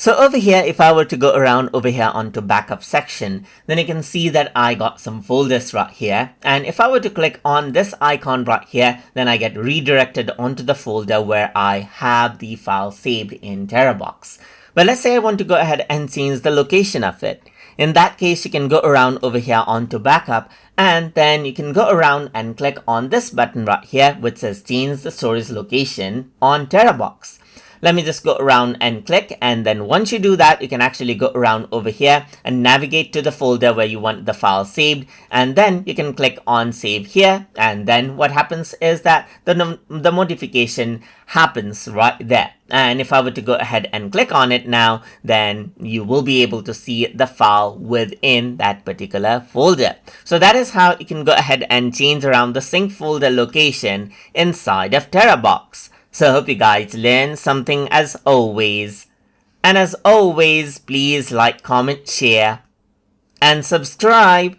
So over here, if I were to go around over here onto backup section, then you can see that I got some folders right here. And if I were to click on this icon right here, then I get redirected onto the folder where I have the file saved in Terabox. But let's say I want to go ahead and change the location of it. In that case, you can go around over here onto backup, and then you can go around and click on this button right here, which says change the storage location on Terabox. Let me just go around and click, and then once you do that, you can actually go around over here and navigate to the folder where you want the file saved, and then you can click on save here, and then what happens is that the modification happens right there. And if I were to go ahead and click on it now, then you will be able to see the file within that particular folder. So that is how you can go ahead and change around the sync folder location inside of Terabox. So I hope you guys learned something as always. And as always, please like, comment, share, and subscribe.